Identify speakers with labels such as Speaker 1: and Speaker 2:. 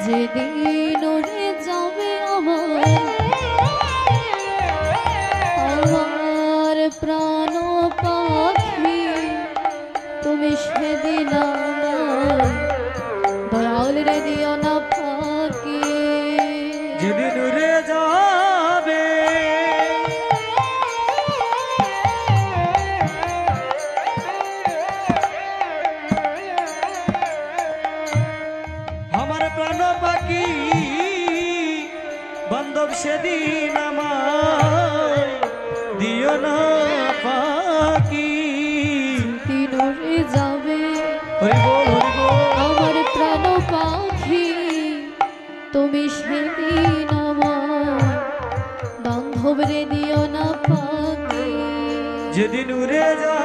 Speaker 1: যেদিন উড়ে যাবে আমার প্রাণ পাখি, তুমি সেদিন আমার দয়াল রে দিও না ফাঁকি।
Speaker 2: যেদিন উড়ে যাবে আমার প্রাণ পাখি বান্ধব, সেদিন আমায় দিও না ফাঁকি।
Speaker 1: যেদিন উড়ে যাবে
Speaker 2: হরি বল হরি বল।
Speaker 1: আমার প্রাণ পাখি, তুমি সেদিন আমার বান্ধব রে দিও না ফাঁকি।
Speaker 2: যেদিন উড়ে যাবে